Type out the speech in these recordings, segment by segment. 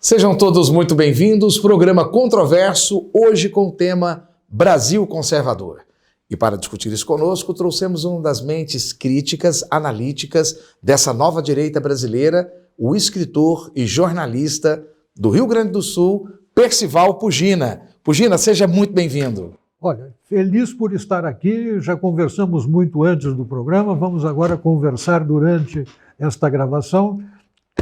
Sejam todos muito bem-vindos. Programa Controverso, hoje com o tema Brasil Conservador. E para discutir isso conosco, trouxemos uma das mentes críticas, analíticas dessa nova direita brasileira, o escritor e jornalista do Rio Grande do Sul, Percival Pugina. Pugina, seja muito bem-vindo. Olha, feliz por estar aqui, já conversamos muito antes do programa, vamos agora conversar durante esta gravação,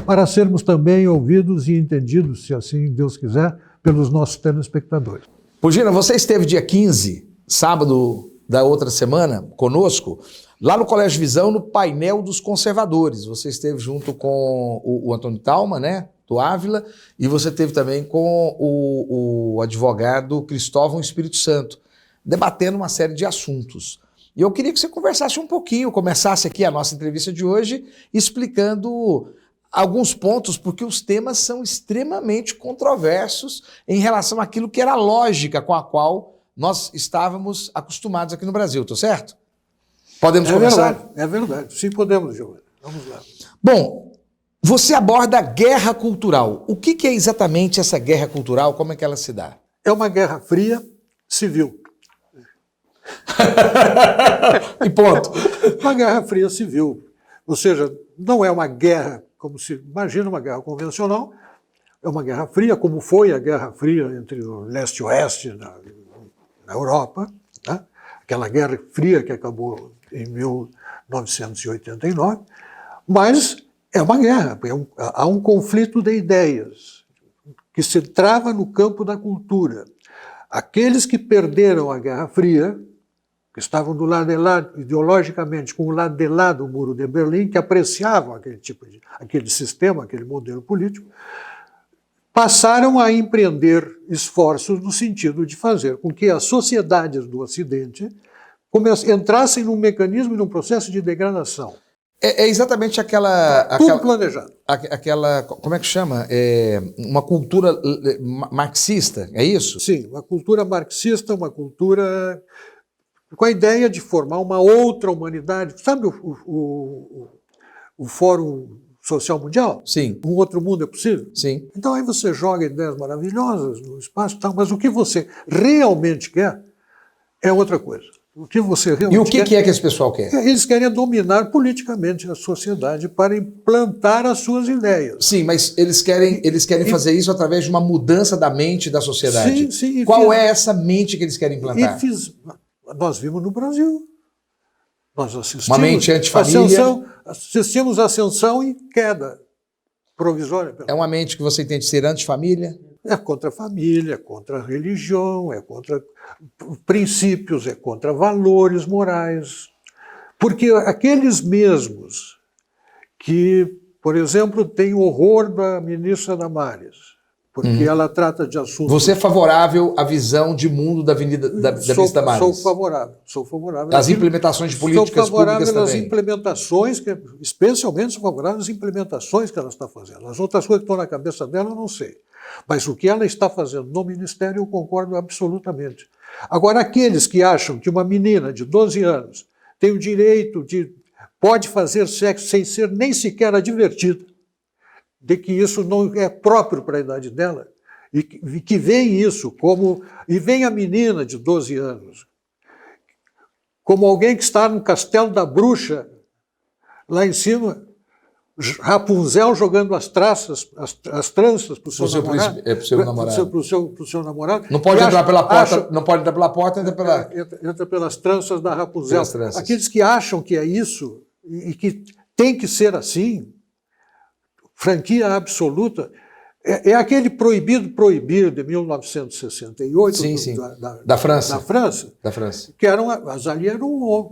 para sermos também ouvidos e entendidos, se assim Deus quiser, pelos nossos telespectadores. Pugina, você esteve dia 15, sábado da outra semana, conosco, lá no Colégio Visão, no painel dos conservadores. Você esteve junto com o Antônio Talma, né, do Ávila, e você esteve também com o advogado Cristóvão Espírito Santo, debatendo uma série de assuntos. E eu queria que você conversasse um pouquinho, começasse aqui a nossa entrevista de hoje, explicando alguns pontos, porque os temas são extremamente controversos em relação àquilo que era a lógica com a qual nós estávamos acostumados aqui no Brasil, tô certo? Podemos começar? É verdade. Sim, podemos, Giovanni. Vamos lá. Bom, você aborda a guerra cultural. O que é exatamente essa guerra cultural? Como é que ela se dá? É uma guerra fria civil. E ponto. Uma guerra fria civil. Ou seja, não é uma guerra como se imagina uma guerra convencional, é uma guerra fria, como foi a Guerra Fria entre o leste e o oeste na Europa, né? Aquela guerra fria que acabou em 1989, mas é uma guerra, há um conflito de ideias que se trava no campo da cultura. Aqueles que perderam a Guerra Fria, que estavam do lado de lá, ideologicamente, com o lado de lá do Muro de Berlim, que apreciavam aquele sistema, aquele modelo político, passaram a empreender esforços no sentido de fazer com que as sociedades do Ocidente entrassem num mecanismo e num processo de degradação. É exatamente Tudo planejado. Como é que chama? Uma cultura marxista, é isso? Sim, uma cultura marxista, uma cultura com a ideia de formar uma outra humanidade. Sabe o Fórum Social Mundial? Sim. Um outro mundo é possível? Sim. Então aí você joga ideias maravilhosas no espaço, tal, mas o que você realmente quer é outra coisa. O que você realmente E o que é que esse pessoal quer? Eles querem dominar politicamente a sociedade para implantar as suas ideias. Sim, mas eles querem fazer isso através de uma mudança da mente da sociedade. Sim. Qual é essa mente que eles querem implantar? Nós vimos no Brasil. Nós assistimos uma mente antifamília. Assistimos ascensão e queda provisória. É uma mente que você entende ser antifamília? É contra a família, é contra a religião, é contra princípios, é contra valores morais. Porque aqueles mesmos que, por exemplo, têm horror da ministra Damares, porque ela trata de assuntos... Você é favorável à visão de mundo da ministra Damares? Sou favorável. As implementações de políticas públicas também? Sou favorável às implementações, especialmente sou favorável às implementações que ela está fazendo. As outras coisas que estão na cabeça dela, eu não sei. Mas o que ela está fazendo no Ministério, eu concordo absolutamente. Agora, aqueles que acham que uma menina de 12 anos tem o direito pode fazer sexo sem ser nem sequer advertida, de que isso não é próprio para a idade dela, e que vem isso como... E vem a menina de 12 anos, como alguém que está no castelo da bruxa, lá em cima, Rapunzel jogando as tranças para o seu namorado. Para o seu namorado. Não pode entrar pela porta, não pode entrar pela porta, entra pelas tranças da Rapunzel. Aqueles que acham que é isso, e que tem que ser assim, franquia absoluta, é aquele proibir de 1968 da França. Que ali eram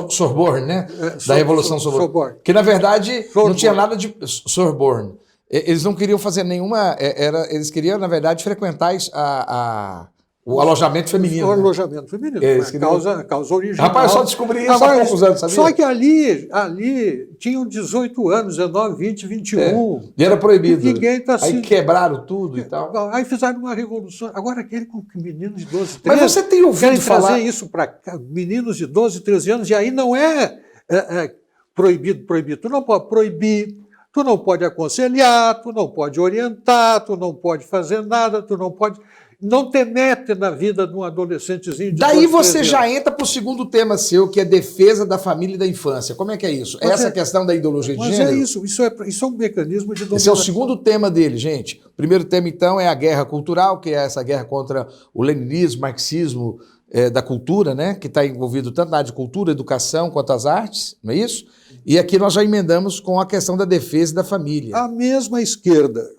Sorbonne, né? Da Revolução Sorbonne. Que na verdade não tinha nada de Sorbonne. Eles não queriam fazer nenhuma... Eles queriam, na verdade, frequentar o alojamento feminino. O alojamento feminino. A causa original. Rapaz, eu só descobri isso há poucos anos, sabia? Só que ali tinham 18 anos, 19, 20, 21. E era proibido. Aí quebraram tudo e tal. Aí fizeram uma revolução. Agora aquele com meninos de 12, 13 Mas você tem ouvido falar... trazer isso para meninos de 12, 13 anos, e aí não é proibido. Tu não pode proibir Tu não pode aconselhar, tu não pode orientar, tu não pode fazer nada, tu não pode... Não te mete na vida de um adolescentezinho de Daí 12, você 13 já anos. entra para o segundo tema seu, que é defesa da família e da infância. Como é que é isso? Mas Essa é- questão da ideologia de Mas gênero? é isso é um mecanismo de Esse é dominação. o segundo tema dele, gente. O primeiro tema, então, é a guerra cultural, que é essa guerra contra o leninismo, marxismo da cultura, né? Que está envolvido tanto na área de cultura, educação, quanto as artes, não é isso? E aqui nós já emendamos com a questão da defesa da família. A mesma esquerda,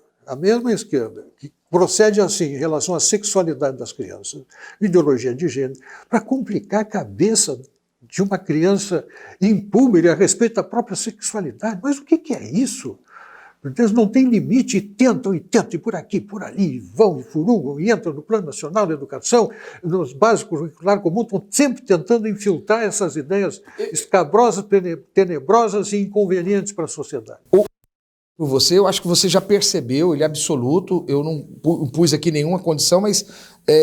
que procede assim em relação à sexualidade das crianças, ideologia de gênero, para complicar a cabeça de uma criança impúbere a respeito da própria sexualidade. Mas o que é isso? Eles não têm limite e tentam, e por aqui, por ali, e vão, e furungam, e entram no Plano Nacional de Educação, nos básicos curricular comum, estão sempre tentando infiltrar essas ideias escabrosas, tenebrosas e inconvenientes para a sociedade. Por você, eu acho que você já percebeu, ele é absoluto, eu não pus aqui nenhuma condição, mas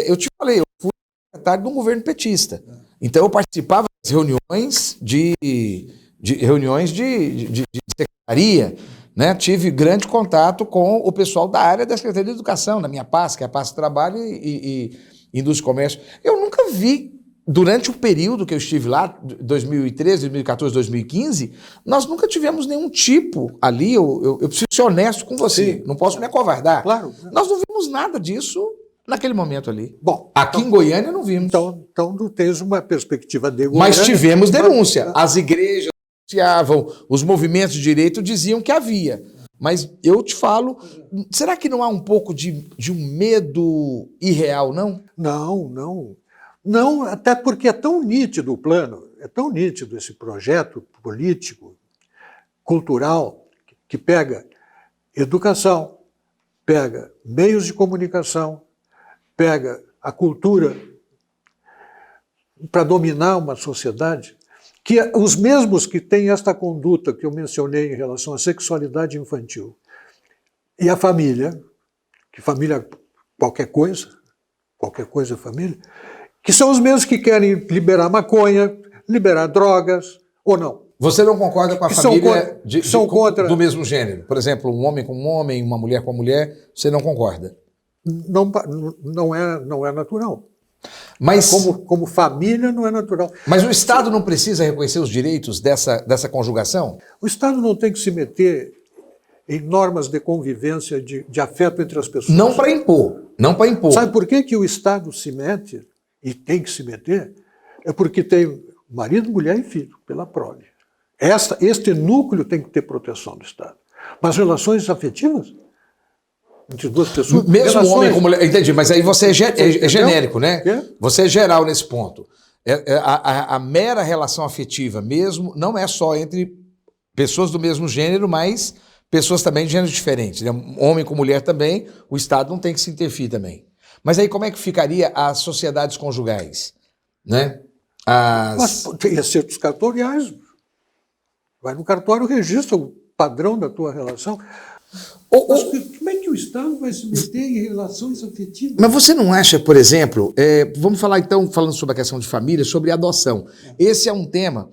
eu te falei, eu fui secretário de um governo petista. Então eu participava das reuniões de secretaria, né? Tive grande contato com o pessoal da área da Secretaria de Educação, da minha pasta, que é a pasta de Trabalho e Indústria e Comércio. Eu nunca vi, durante o período que eu estive lá, 2013, 2014, 2015, nós nunca tivemos nenhum tipo ali, eu preciso ser honesto com você, Sim. não posso me acovardar. Claro. Nós não vimos nada disso naquele momento ali. Bom, Aqui em Goiânia não vimos. então tu tens uma perspectiva de Mas Goiânia, tivemos mas- denúncia. As igrejas denunciavam, os movimentos de direito diziam que havia. Mas eu te falo, será que não há um pouco de um medo irreal, não? Não, até porque é tão nítido o plano, é tão nítido esse projeto político, cultural, que pega educação, pega meios de comunicação, pega a cultura para dominar uma sociedade, que os mesmos que têm esta conduta que eu mencionei em relação à sexualidade infantil e a família, que família qualquer coisa é família, que são os mesmos que querem liberar maconha, liberar drogas, ou não. Você não concorda com a Que são família contra- do mesmo gênero? Por exemplo, um homem com um homem, uma mulher com uma mulher, você não concorda? Não é natural. Mas, Como família, não é natural. mas o Estado não precisa reconhecer os direitos dessa conjugação? O Estado não tem que se meter em normas de convivência, de afeto entre as pessoas. Não para impor. Não para impor. Sabe por que o Estado se mete, e tem que se meter? É porque tem marido, mulher e filho, pela prole. Este núcleo tem que ter proteção do Estado. Mas relações afetivas entre duas pessoas... Mesmo relações... homem com mulher. Entendi, mas aí você é Entendeu? genérico, né? Quê? Você é geral nesse ponto. A mera relação afetiva mesmo não é só entre pessoas do mesmo gênero, mas pessoas também de gêneros diferentes. Né? Homem com mulher também, o Estado não tem que se interferir também. Mas aí como é que ficaria as sociedades conjugais? Né? Mas tem acertos cartoriais. Vai no cartório, registra o padrão da tua relação. Mas como é que o Estado vai se meter em relações afetivas? Mas você não acha, por exemplo, vamos falar então, falando sobre a questão de família, sobre adoção. Esse é um tema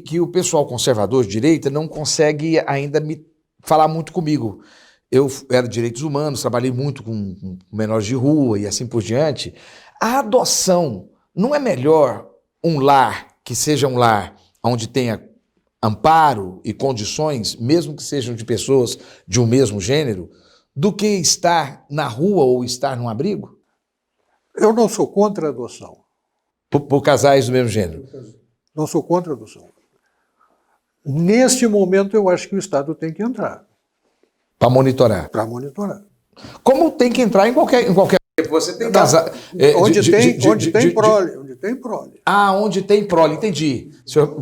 que o pessoal conservador de direita não consegue ainda me falar muito comigo. Eu era de direitos humanos, trabalhei muito com menores de rua e assim por diante. A adoção não é melhor um lar que seja um lar onde tenha amparo e condições, mesmo que sejam de pessoas de um mesmo gênero, do que estar na rua ou estar num abrigo? Eu não sou contra a adoção. Por casais do mesmo gênero. Não sou contra a adoção. Neste momento, eu acho que o Estado tem que entrar. Para monitorar. Para monitorar. Como tem que entrar em qualquer... Você tem Onde tem prole. Ah, onde tem prole, entendi.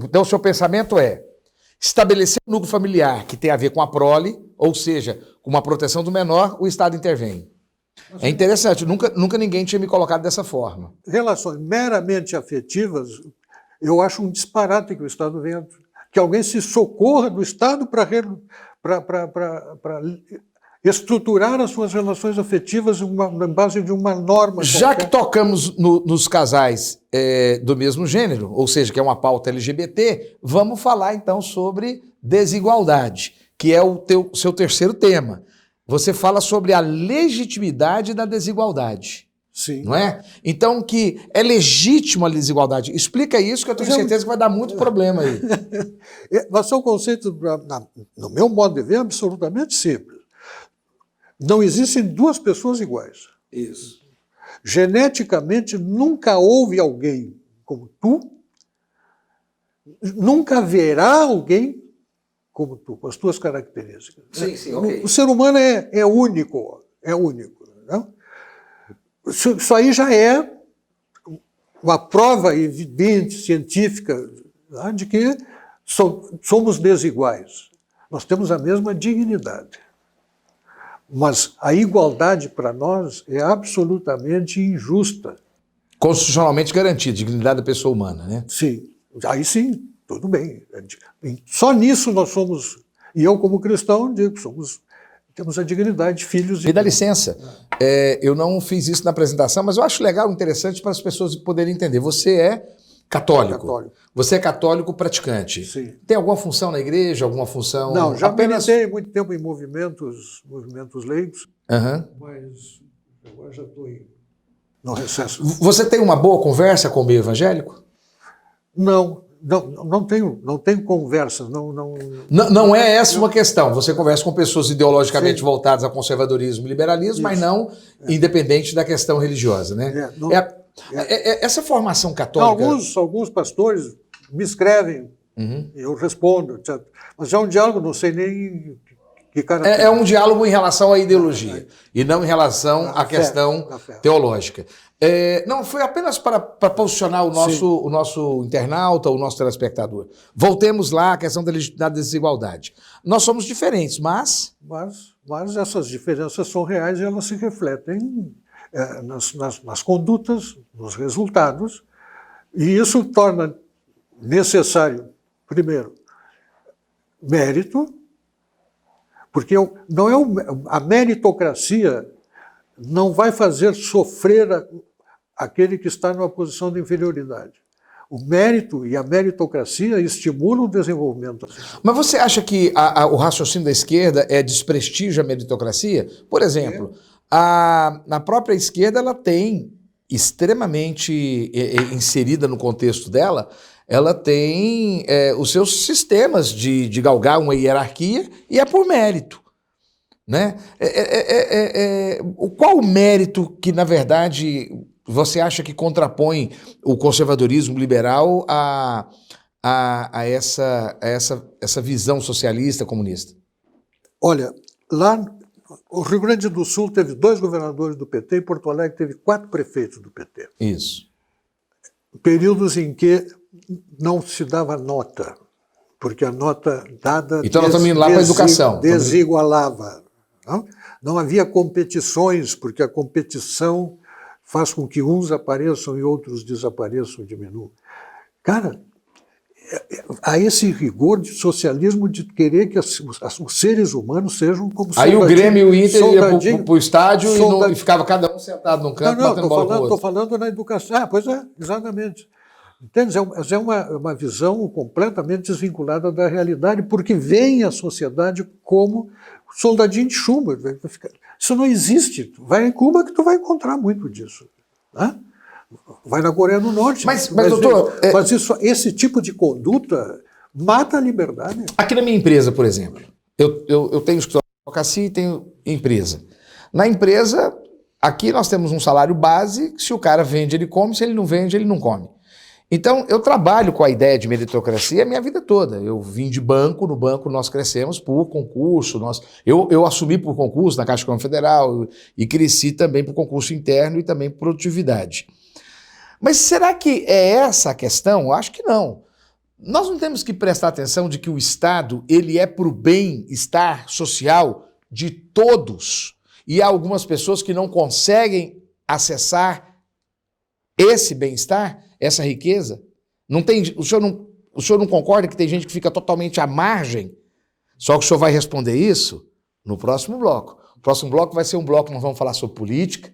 Então o seu pensamento é estabelecer um núcleo familiar que tem a ver com a prole, ou seja, com uma proteção do menor, o Estado intervém. É interessante, nunca ninguém tinha me colocado dessa forma. Relações meramente afetivas, eu acho um disparate que o Estado venha, que alguém se socorra do Estado para estruturar as suas relações afetivas na base de uma norma. Já que tocamos nos casais do mesmo gênero, ou seja, que é uma pauta LGBT, vamos falar então sobre desigualdade, que é o seu terceiro tema. Você fala sobre a legitimidade da desigualdade. Sim. Não é? Então, que é legítima a desigualdade. Explica isso que eu tenho certeza que vai dar muito problema aí. Mas são conceitos, no meu modo de ver, absolutamente simples. Não existem duas pessoas iguais. Isso. Geneticamente, nunca houve alguém como tu, nunca haverá alguém como tu, com as tuas características. Sim, ok. O ser humano é único, não? Isso aí já é uma prova evidente, científica, de que somos desiguais. Nós temos a mesma dignidade. Mas a igualdade para nós é absolutamente injusta. Constitucionalmente garantida, dignidade da pessoa humana, né? Sim, aí sim, tudo bem. Só nisso nós somos, e eu como cristão digo, temos a dignidade de filhos de Me dá Deus. licença, eu não fiz isso na apresentação, mas eu acho legal, interessante para as pessoas poderem entender. Você é católico. Você é católico praticante. Sim. Tem alguma função na igreja, alguma função? Não, já apenas militei muito tempo em movimentos leigos, Uhum. mas agora já estou no recesso. Você tem uma boa conversa com o meio evangélico? Não tenho conversas, Não é essa uma questão. Você conversa com pessoas ideologicamente voltadas ao conservadorismo e liberalismo, mas não independente da questão religiosa, né? Essa formação católica... Alguns pastores me escrevem, eu respondo, mas é um diálogo, não sei nem que cara... É um diálogo em relação à ideologia e não em relação à questão teológica. Não, foi apenas para posicionar o nosso internauta, o nosso telespectador. Voltemos lá à questão da desigualdade. Nós somos diferentes, mas essas diferenças são reais e elas se refletem nas condutas, nos resultados, e isso torna necessário, primeiro, mérito, porque a meritocracia não vai fazer sofrer aquele que está numa posição de inferioridade. O mérito e a meritocracia estimulam o desenvolvimento. Mas você acha que o raciocínio da esquerda é desprestígio à meritocracia? Por exemplo, na própria esquerda ela tem extremamente inserida no contexto dela, ela tem os seus sistemas de galgar uma hierarquia e é por mérito. Né? Qual o mérito que, na verdade, você acha que contrapõe o conservadorismo liberal a essa visão socialista, comunista? Olha, lá o Rio Grande do Sul teve 2 governadores do PT e Porto Alegre teve 4 prefeitos do PT. Isso. Períodos em que não se dava nota, porque a nota dada então nós estamos indo lá para a educação. Desigualava. Não havia competições, porque a competição faz com que uns apareçam e outros desapareçam, diminuam. Cara, há esse rigor de socialismo de querer que os seres humanos sejam como soldadinhos. Aí o Grêmio e o Inter ia para o estádio e ficava cada um sentado num canto batendo bola com o outro. Estou falando na educação. Pois é, exatamente. Entende? É uma visão completamente desvinculada da realidade, porque vem a sociedade como soldadinho de chumbo. Isso não existe. Vai em Cuba que tu vai encontrar muito disso. Né? Vai na Coreia do Norte. Mas doutor... Mas esse tipo de conduta mata a liberdade. Aqui na minha empresa, por exemplo, eu tenho escritório de advocacia e tenho empresa. Na empresa, aqui nós temos um salário base, se o cara vende, ele come, se ele não vende, ele não come. Então, eu trabalho com a ideia de meritocracia a minha vida toda. Eu vim de banco, no banco nós crescemos por concurso. Eu assumi por concurso na Caixa Econômica Federal e cresci também por concurso interno e também por produtividade. Mas será que é essa a questão? Eu acho que não. Nós não temos que prestar atenção de que o Estado ele é para o bem-estar social de todos. E há algumas pessoas que não conseguem acessar esse bem-estar, essa riqueza. O senhor não concorda que tem gente que fica totalmente à margem? Só que o senhor vai responder isso no próximo bloco. O próximo bloco vai ser um bloco que nós vamos falar sobre política,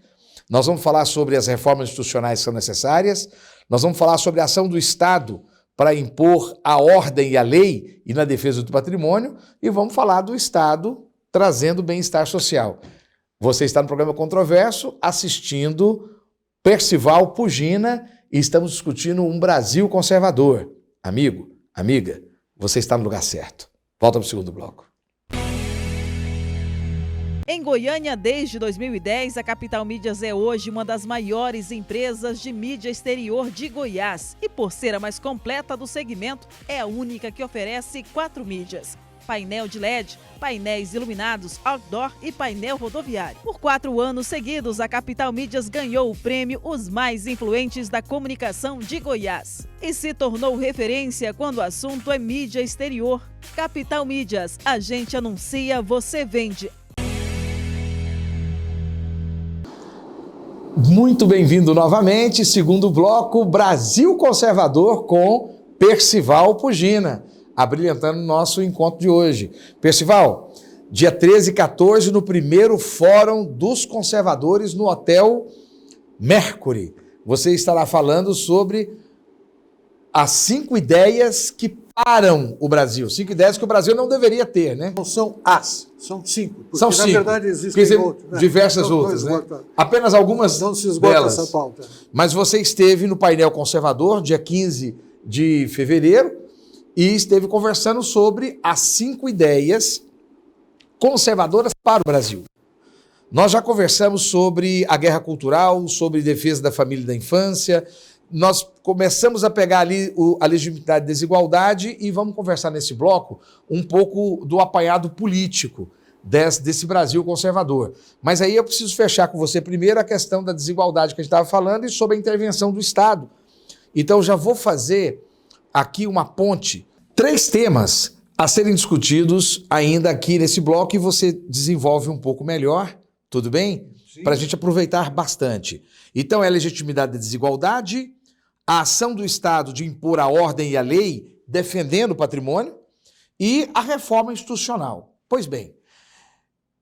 nós vamos falar sobre as reformas institucionais que são necessárias, nós vamos falar sobre a ação do Estado para impor a ordem e a lei e na defesa do patrimônio, e vamos falar do Estado trazendo bem-estar social. Você está no programa Controverso, assistindo Percival Pugina, e estamos discutindo um Brasil conservador. Amigo, amiga, você está no lugar certo. Volta para o segundo bloco. Em Goiânia, desde 2010, a Capital Mídias é hoje uma das maiores empresas de mídia exterior de Goiás. E por ser a mais completa do segmento, é a única que oferece 4 mídias: painel de LED, painéis iluminados, outdoor e painel rodoviário. Por 4 anos seguidos, a Capital Mídias ganhou o prêmio Os Mais Influentes da Comunicação de Goiás e se tornou referência quando o assunto é mídia exterior. Capital Mídias, a gente anuncia, você vende. Muito bem-vindo novamente, segundo bloco, Brasil Conservador com Percival Pugina, abrilhantando o nosso encontro de hoje. Percival, dia 13 e 14, no primeiro Fórum dos Conservadores no Hotel Mercury. Você estará falando sobre as 5 ideias que param o Brasil. 5 ideias que o Brasil não deveria ter, né? Não são as, são 5. Porque, são 5. Na verdade, existem outras, né? Diversas outras, né? Apenas algumas não se esgota delas. Essa pauta. Mas você esteve no painel conservador, dia 15 de fevereiro, e esteve conversando sobre as 5 ideias conservadoras para o Brasil. Nós já conversamos sobre a guerra cultural, sobre defesa da família e da infância. Nós começamos a pegar ali a legitimidade e desigualdade e vamos conversar nesse bloco um pouco do apanhado político desse Brasil conservador. Mas aí eu preciso fechar com você primeiro a questão da desigualdade que a gente estava falando e sobre a intervenção do Estado. Então já vou fazer aqui uma ponte, 3 temas a serem discutidos ainda aqui nesse bloco e você desenvolve um pouco melhor, tudo bem? Para a gente aproveitar bastante. Então é a legitimidade da desigualdade, a ação do Estado de impor a ordem e a lei, defendendo o patrimônio, e a reforma institucional. Pois bem,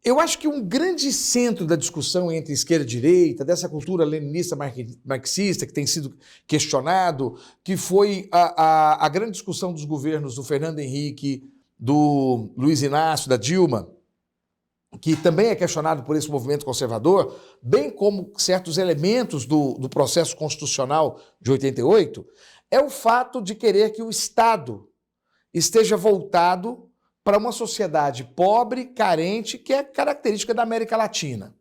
eu acho que um grande centro da discussão entre esquerda e direita, dessa cultura leninista marxista que tem sido questionado, que foi a grande discussão dos governos do Fernando Henrique, do Luiz Inácio, da Dilma, que também é questionado por esse movimento conservador, bem como certos elementos do processo constitucional de 88, é o fato de querer que o Estado esteja voltado para uma sociedade pobre, carente, que é característica da América Latina.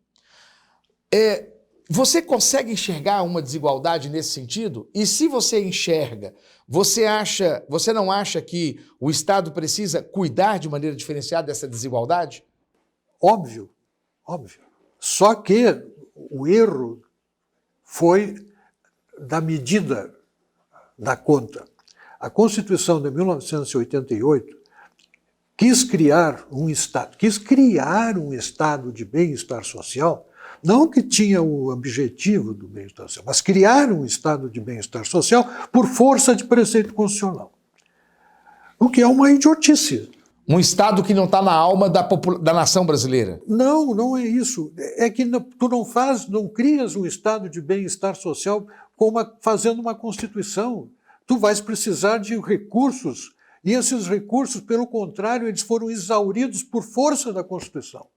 Você consegue enxergar uma desigualdade nesse sentido? E se você enxerga, você não acha que o Estado precisa cuidar de maneira diferenciada dessa desigualdade? Óbvio, óbvio. Só que o erro foi da medida da conta. A Constituição de 1988 quis criar um Estado de bem-estar social, não que tinha o objetivo do bem-estar social, mas criar um Estado de bem-estar social por força de preceito constitucional. O que é uma idiotice. Um Estado que não está na alma da nação brasileira. Não, não é isso. É que tu não crias um Estado de bem-estar social fazendo uma Constituição. Tu vais precisar de recursos, e esses recursos, pelo contrário, eles foram exauridos por força da Constituição.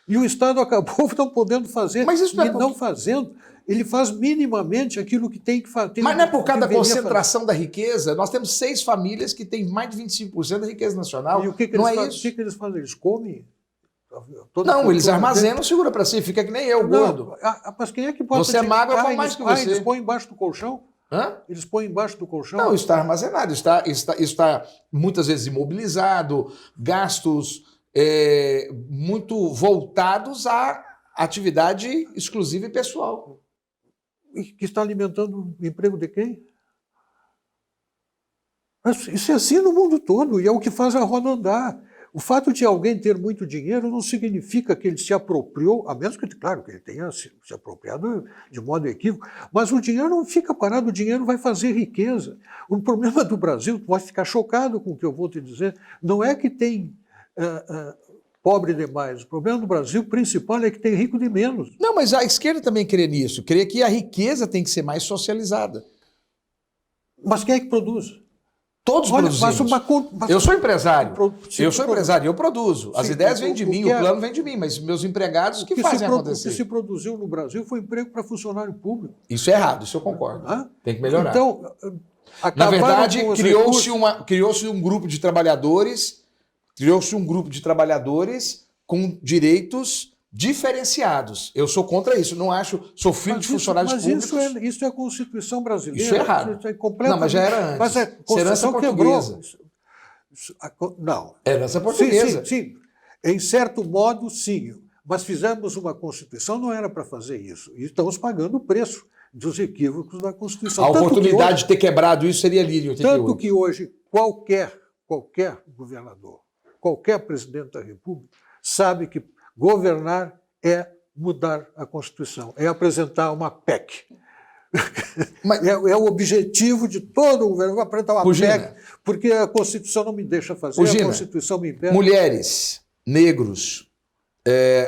E o Estado acabou não podendo fazer, mas isso não fazendo. Ele faz minimamente aquilo que tem que fazer. Mas não é por causa da concentração da riqueza? Nós temos 6 famílias que têm mais de 25% da riqueza nacional. E o que não eles é fazem? isso? O que eles fazem? Eles comem? Não, eles armazenam, segura para si, fica que nem eu, gordo. Mas quem é que bota... Você é magro, eu como mais que você. Eles põem embaixo do colchão? Hã? Eles põem embaixo do colchão? Não, isso está armazenado, está muitas vezes imobilizado, gastos muito voltados à atividade exclusiva e pessoal. E que está alimentando o emprego de quem? Isso é assim no mundo todo, e é o que faz a roda andar. O fato de alguém ter muito dinheiro não significa que ele se apropriou, a menos que, claro, que ele tenha se apropriado de modo equívoco, mas o dinheiro não fica parado, o dinheiro vai fazer riqueza. O problema do Brasil, tu vai ficar chocado com o que eu vou te dizer, não é que tem pobre demais. O problema do Brasil principal é que tem rico de menos. Não, mas a esquerda também crê nisso, crê que a riqueza tem que ser mais socializada. Mas quem é que produz? Todos Olha, produzimos. Eu sou empresário. Eu sou empresário, eu produzo. As Sim, ideias vêm de mim, o plano vem de mim, mas meus empregados que fazem acontecer. O que se produziu no Brasil foi emprego para funcionário público. Isso é errado, isso eu concordo. Tem que melhorar. Então, na verdade, criou-se um grupo de trabalhadores, com direitos diferenciados. Eu sou contra isso, não acho, sou filho de funcionários públicos. Mas isso é a Constituição brasileira. Isso é errado. Isso é completamente... Não, mas já era antes. Mas a Constituição portuguesa. Não. Herança portuguesa. Sim. Em certo modo, sim. Mas fizemos uma Constituição, não era para fazer isso. E estamos pagando o preço dos equívocos da Constituição. A oportunidade de ter quebrado isso seria ali em 88. Tanto que hoje qualquer governador, qualquer presidente da República sabe que governar é mudar a Constituição, é apresentar uma PEC. Mas é o objetivo de todo o governo, apresentar uma PEC, porque a Constituição não me deixa fazer, a Constituição me impede. Mulheres, negros,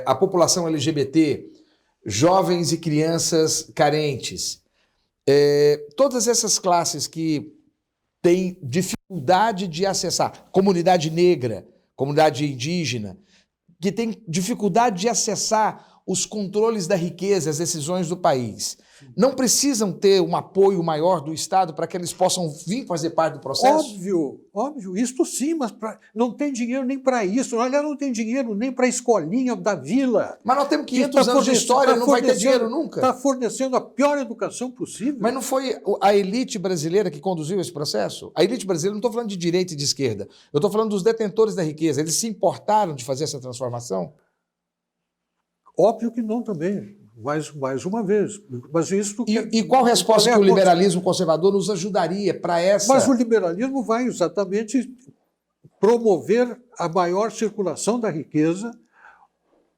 a população LGBT, jovens e crianças carentes, todas essas classes que têm dificuldade de acessar, comunidade negra, comunidade indígena, que tem dificuldade de acessar os controles da riqueza, as decisões do país. Não precisam ter um apoio maior do Estado para que eles possam vir fazer parte do processo? Óbvio, isso sim, mas não tem dinheiro nem para isso. Aliás, não tem dinheiro nem para a escolinha da vila. Mas nós temos 500 anos de história, não vai ter dinheiro nunca. Está fornecendo a pior educação possível. Mas não foi a elite brasileira que conduziu esse processo? A elite brasileira, não estou falando de direita e de esquerda, eu estou falando dos detentores da riqueza. Eles se importaram de fazer essa transformação? Óbvio que não também. Mais uma vez. Mas isso e qual resposta que o liberalismo conservador nos ajudaria para essa... Mas o liberalismo vai exatamente promover a maior circulação da riqueza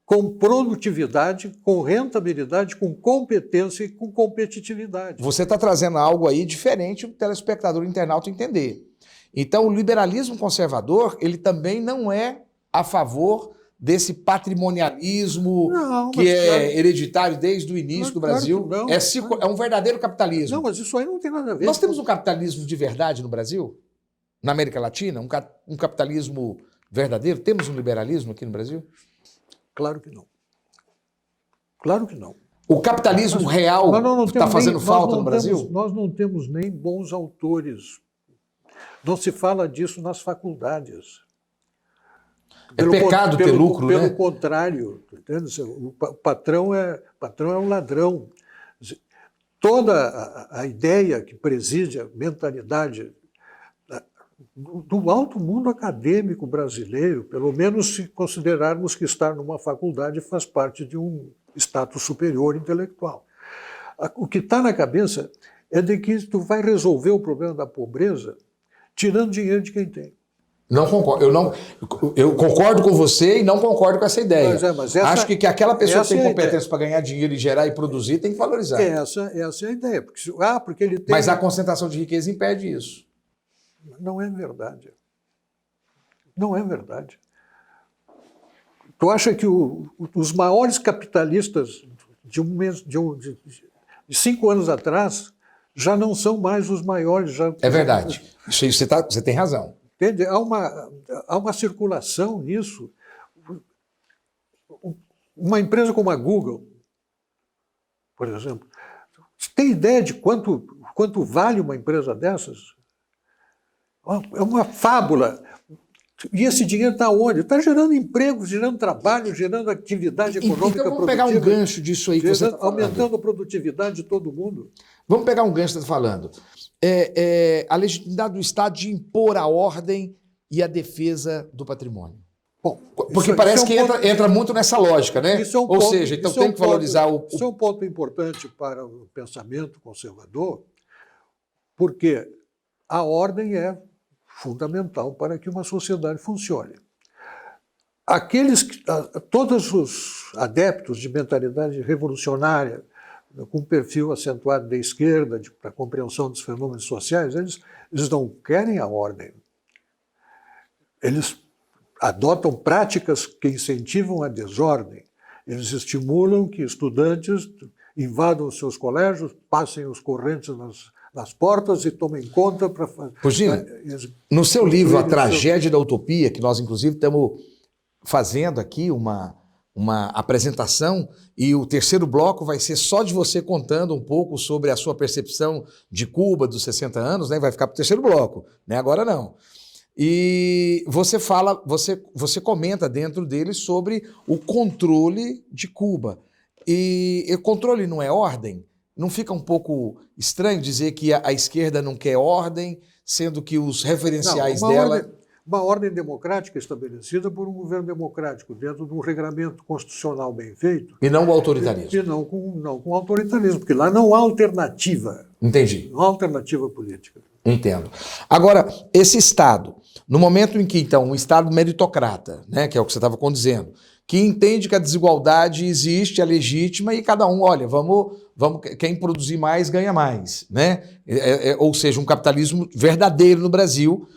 com produtividade, com rentabilidade, com competência e com competitividade. Você está trazendo algo aí diferente para o telespectador, o internauta entender. Então, o liberalismo conservador, ele também não é a favor desse patrimonialismo que é hereditário desde o início do Brasil. É um verdadeiro capitalismo. Não, mas isso aí não tem nada a ver. Nós temos um capitalismo de verdade no Brasil? Na América Latina? Um capitalismo verdadeiro? Temos um liberalismo aqui no Brasil? Claro que não. Claro que não. O capitalismo real está fazendo falta no Brasil? Nós não temos nem bons autores. Não se fala disso nas faculdades. É pecado ter lucro, né? Pelo contrário, o patrão é um ladrão. Toda a ideia que preside a mentalidade do alto mundo acadêmico brasileiro, pelo menos se considerarmos que estar numa faculdade faz parte de um status superior intelectual. O que está na cabeça é de que tu vai resolver o problema da pobreza tirando dinheiro de quem tem. Não concordo. Eu concordo com você e não concordo com essa ideia. Acho que aquela pessoa que tem competência para ganhar dinheiro e gerar e produzir tem que valorizar. Essa é a ideia. Porque ele tem... Mas a concentração de riqueza impede isso. Não é verdade. Não é verdade. Tu acha que os maiores capitalistas de 5 anos atrás já não são mais os maiores? É verdade. Isso você tem razão. Entende? Há uma circulação nisso. Uma empresa como a Google, por exemplo, tem ideia de quanto vale uma empresa dessas? É uma fábula. E esse dinheiro está onde? Está gerando emprego, gerando trabalho, gerando atividade econômica então vamos pegar um gancho disso aí que você está falando. Aumentando a produtividade de todo mundo. Vamos pegar um gancho que você está falando. A legitimidade do Estado de impor a ordem e a defesa do patrimônio. Bom, porque parece que entra muito nessa lógica, né? Ou seja, então tem que valorizar o... Isso é um ponto importante para o pensamento conservador, porque a ordem é fundamental para que uma sociedade funcione. Todos os adeptos de mentalidade revolucionária, com perfil acentuado da esquerda, para a compreensão dos fenômenos sociais, eles não querem a ordem. Eles adotam práticas que incentivam a desordem. Eles estimulam que estudantes invadam os seus colégios, passem os correntes nas portas e tomem conta para fazer. Regina, no seu livro, A Tragédia da Utopia, que nós inclusive estamos fazendo aqui uma apresentação, e o terceiro bloco vai ser só de você contando um pouco sobre a sua percepção de Cuba dos 60 anos, né? Vai ficar para o terceiro bloco, né? Agora não. E você fala, você comenta dentro dele sobre o controle de Cuba. E o controle não é ordem? Não fica um pouco estranho dizer que a esquerda não quer ordem, sendo que os referenciais dela... Uma ordem democrática estabelecida por um governo democrático, dentro de um regramento constitucional bem feito. E não o autoritarismo. E não com autoritarismo, porque lá não há alternativa. Entendi. Não há alternativa política. Entendo. Agora, esse Estado, no momento em que, então, um Estado meritocrata, né, que é o que você estava dizendo, que entende que a desigualdade existe, é legítima, e cada um, olha, vamos quem produzir mais ganha mais, né? Ou seja, um capitalismo verdadeiro no Brasil.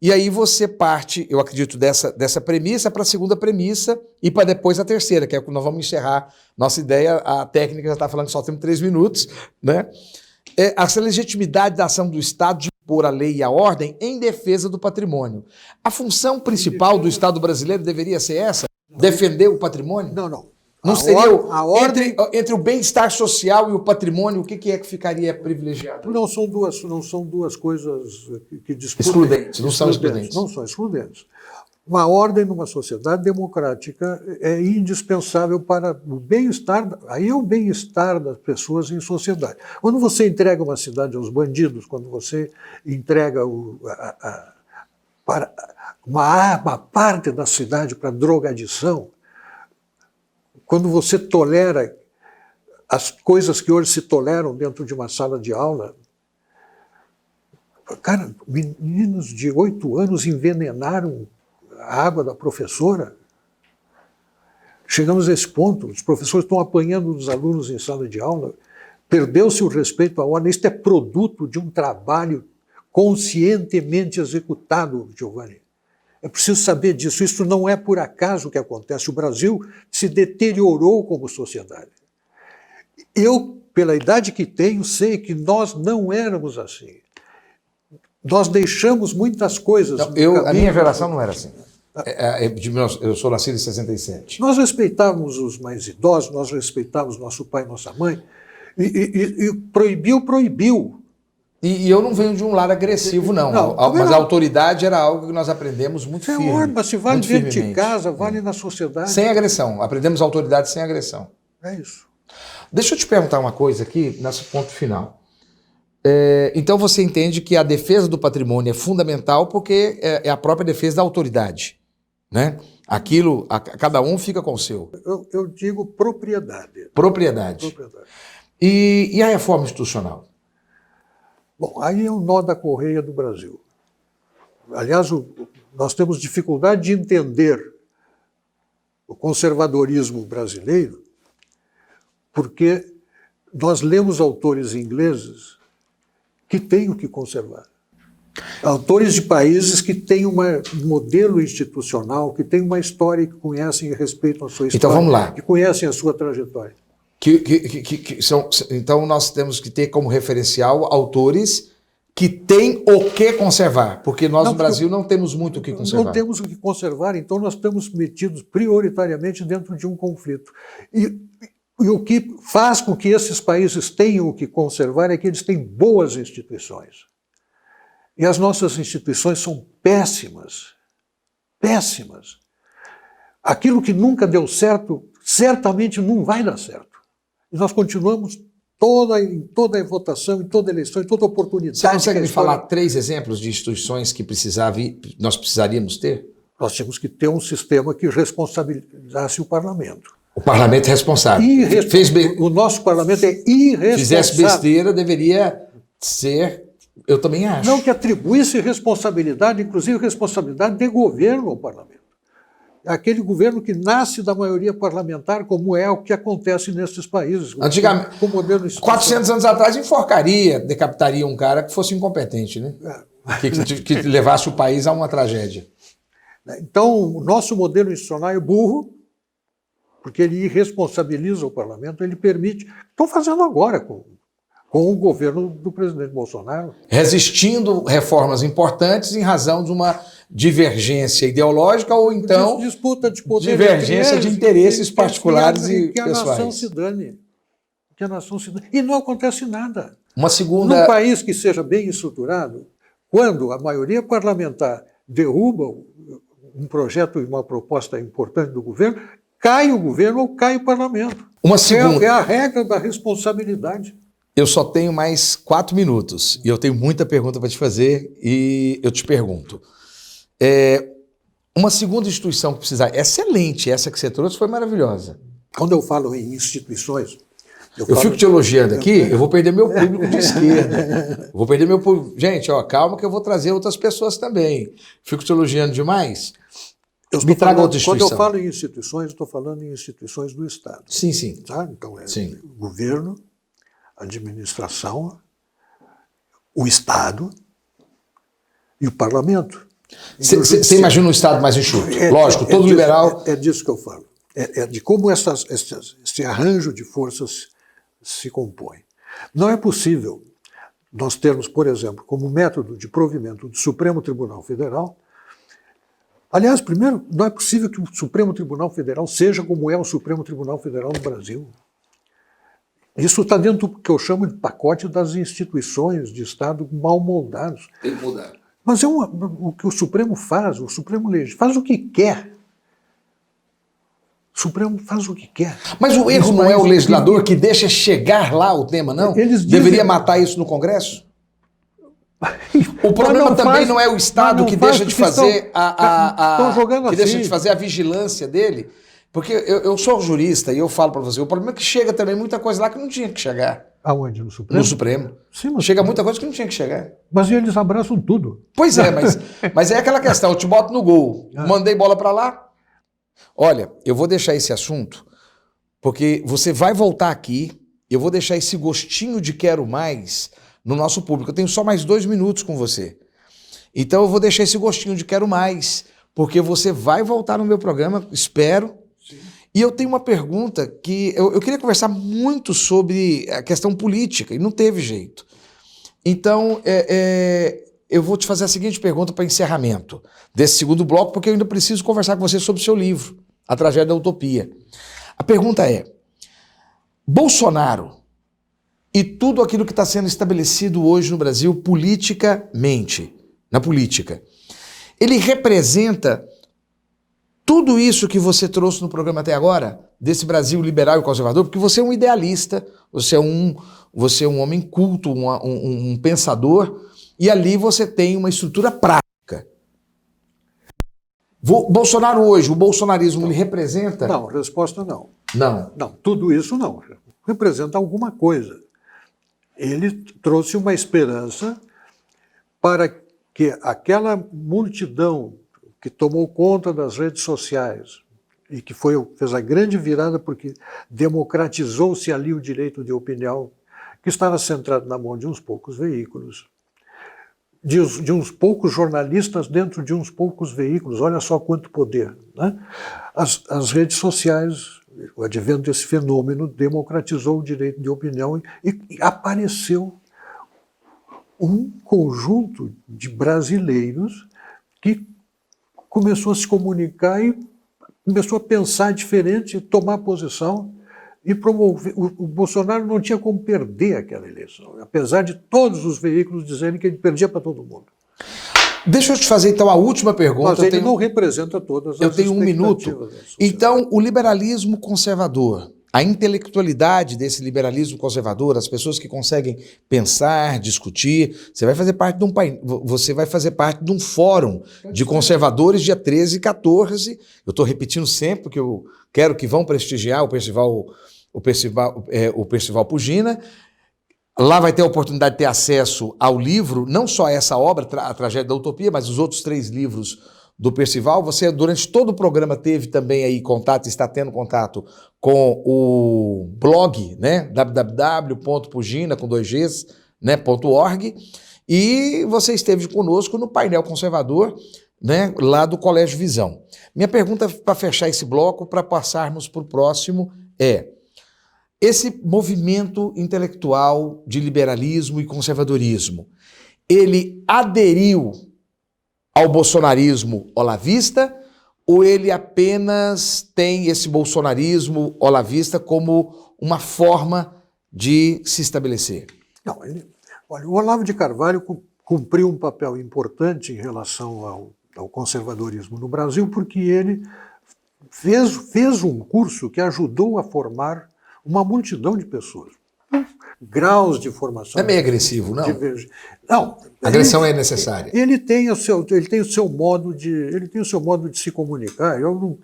E aí você parte, eu acredito, dessa premissa para a segunda premissa e para depois a terceira, que é quando nós vamos encerrar nossa ideia. A técnica já está falando que só temos 3 minutos, né? Essa legitimidade da ação do Estado de impor a lei e a ordem em defesa do patrimônio. A função principal do Estado brasileiro deveria ser essa? Defender o patrimônio? Não. Não seria entre o bem-estar social e o patrimônio, o que é que ficaria privilegiado? Não são duas coisas que disputam. Excludentes, não são excludentes. Não são excludentes. Uma ordem numa sociedade democrática é indispensável para o bem-estar, aí é o bem-estar das pessoas em sociedade. Quando você entrega uma cidade aos bandidos, quando você entrega uma parte da cidade para drogadição, quando você tolera as coisas que hoje se toleram dentro de uma sala de aula, cara, meninos de 8 anos envenenaram a água da professora. Chegamos a esse ponto, os professores estão apanhando os alunos em sala de aula, perdeu-se o respeito à ordem. Isto é produto de um trabalho conscientemente executado, Giovanni. É preciso saber disso. Isso não é por acaso que acontece. O Brasil se deteriorou como sociedade. Eu, pela idade que tenho, sei que nós não éramos assim. Nós deixamos muitas coisas. Não, a minha geração não era assim. Eu sou nascido em 67. Nós respeitávamos os mais idosos, nós respeitávamos nosso pai e nossa mãe. E proibiu. E eu não venho de um lar agressivo, não. Mas a autoridade era algo que nós aprendemos muito firme. Mas se vale dentro de casa, vale na sociedade. Sem agressão. Aprendemos autoridade sem agressão. É isso. Deixa eu te perguntar uma coisa aqui, nesse ponto final. Então você entende que a defesa do patrimônio é fundamental porque é a própria defesa da autoridade, né? Cada um fica com o seu. Eu digo propriedade. Propriedade. E a reforma institucional? Bom, aí é o nó da correia do Brasil. Aliás, nós temos dificuldade de entender o conservadorismo brasileiro porque nós lemos autores ingleses que têm o que conservar. Autores de países que têm um modelo institucional, que têm uma história e que conhecem e respeitam a sua história. Então vamos lá. Que conhecem a sua trajetória. Então nós temos que ter como referencial autores que têm o que conservar, porque nós no Brasil não temos muito o que conservar. Não temos o que conservar, então nós estamos metidos prioritariamente dentro de um conflito. E o que faz com que esses países tenham o que conservar é que eles têm boas instituições. E as nossas instituições são péssimas. Péssimas. Aquilo que nunca deu certo, certamente não vai dar certo. E nós continuamos em toda a votação, em toda eleição, em toda oportunidade. Você consegue me falar 3 exemplos de instituições que nós precisaríamos ter? Nós temos que ter um sistema que responsabilizasse o parlamento. O parlamento é responsável. O nosso parlamento é irresponsável. Fizesse besteira, deveria ser, eu também acho. Não, que atribuísse responsabilidade, inclusive responsabilidade de governo ao parlamento. Aquele governo que nasce da maioria parlamentar, como é o que acontece nesses países. Antigamente, com modelo 400 anos atrás, enforcaria, decapitaria um cara que fosse incompetente, né? Que levasse o país a uma tragédia. Então, o nosso modelo institucional é burro, porque ele irresponsabiliza o parlamento, ele permite... Estão fazendo agora com com o governo do presidente Bolsonaro. Resistindo reformas importantes em razão de uma divergência ideológica ou então disputa de poder, divergência de interesses particulares e que a pessoais. nação se dane. Que a nação se dane. E não acontece nada. Uma segunda... Num país que seja bem estruturado, quando a maioria parlamentar derruba um projeto e uma proposta importante do governo, cai o governo ou cai o parlamento. Uma segunda... É a regra da responsabilidade. Eu só tenho mais 4 minutos e eu tenho muita pergunta para te fazer e eu te pergunto. Uma segunda instituição que precisar... Excelente, essa que você trouxe foi maravilhosa. Quando eu falo em instituições... Eu fico te elogiando aqui, eu vou perder meu público de esquerda. Eu vou perder meu público... Gente, ó, calma que eu vou trazer outras pessoas também. Fico te elogiando demais. Me traga outra instituição. Quando eu falo em instituições, estou falando em instituições do Estado. Sim, sim. Tá? Então, sim. Governo, administração, o Estado e o parlamento. Você imagina um Estado mais enxuto? Lógico, todo liberal... É disso que eu falo. É de como esse arranjo de forças se compõe. Não é possível nós termos, por exemplo, como método de provimento do Supremo Tribunal Federal. Aliás, primeiro, não é possível que o Supremo Tribunal Federal seja como é o Supremo Tribunal Federal no Brasil. Isso está dentro do que eu chamo de pacote das instituições de Estado mal moldados. Tem que mudar. Mas o que o Supremo faz, o Supremo faz o que quer. O Supremo faz o que quer. Mas o erro não é o legislador que deixa chegar lá o tema, não? Deveria matar isso no Congresso? O problema também não é o Estado que deixa de fazer deixa de fazer a vigilância dele. Porque eu sou jurista e eu falo para você, o problema é que chega também muita coisa lá que não tinha que chegar. Aonde? No Supremo? No Supremo. Sim, mas... Chega muita coisa que não tinha que chegar. Mas eles abraçam tudo. Pois é, mas é aquela questão, eu te boto no gol, mandei bola para lá. Olha, eu vou deixar esse assunto, porque você vai voltar aqui, eu vou deixar esse gostinho de quero mais no nosso público. Eu tenho só mais 2 minutos com você. Então eu vou deixar esse gostinho de quero mais, porque você vai voltar no meu programa, espero. Sim. E eu tenho uma pergunta que eu queria conversar muito sobre a questão política, e não teve jeito. Então, eu vou te fazer a seguinte pergunta para encerramento desse segundo bloco, porque eu ainda preciso conversar com você sobre o seu livro, A Tragédia da Utopia. A pergunta é, Bolsonaro e tudo aquilo que está sendo estabelecido hoje no Brasil politicamente, na política, ele representa tudo isso que você trouxe no programa até agora, desse Brasil liberal e conservador, porque você é um idealista, você é um homem culto, um pensador, e ali você tem uma estrutura prática. Bolsonaro hoje, o bolsonarismo, ele representa? Não, resposta não. Não. Não, tudo isso não. Representa alguma coisa. Ele trouxe uma esperança para que aquela multidão que tomou conta das redes sociais e que fez a grande virada porque democratizou-se ali o direito de opinião, que estava centrado na mão de uns poucos veículos, de uns poucos jornalistas dentro de uns poucos veículos. Olha só quanto poder, né? As redes sociais, o advento desse fenômeno, democratizou o direito de opinião e apareceu um conjunto de brasileiros que começou a se comunicar e começou a pensar diferente, tomar posição e promover. O Bolsonaro não tinha como perder aquela eleição, apesar de todos os veículos dizerem que ele perdia para todo mundo. Deixa eu te fazer então a última pergunta. Mas ele não representa todas as expectativas. Eu tenho 1 minuto. Então, o liberalismo conservador, a intelectualidade desse liberalismo conservador, as pessoas que conseguem pensar, discutir, você vai fazer parte de um fórum de conservadores dia 13 e 14. Eu estou repetindo sempre, porque eu quero que vão prestigiar o Percival Pugina. Lá vai ter a oportunidade de ter acesso ao livro, não só essa obra, A Tragédia da Utopia, mas os outros 3 livros do Percival. Você, durante todo o programa, teve também aí contato, está tendo contato com o blog, né, www.pugina, com 2 Gs, né, .org, e você esteve conosco no painel conservador, né, lá do Colégio Visão. Minha pergunta para fechar esse bloco, para passarmos para o próximo, é: esse movimento intelectual de liberalismo e conservadorismo, ele aderiu ao bolsonarismo olavista ou ele apenas tem esse bolsonarismo olavista como uma forma de se estabelecer? Não, olha, o Olavo de Carvalho cumpriu um papel importante em relação ao conservadorismo no Brasil, porque ele fez um curso que ajudou a formar uma multidão de pessoas. Graus de formação. É meio agressivo, não? Não. A agressão é necessária. Ele tem o seu modo de se comunicar. Eu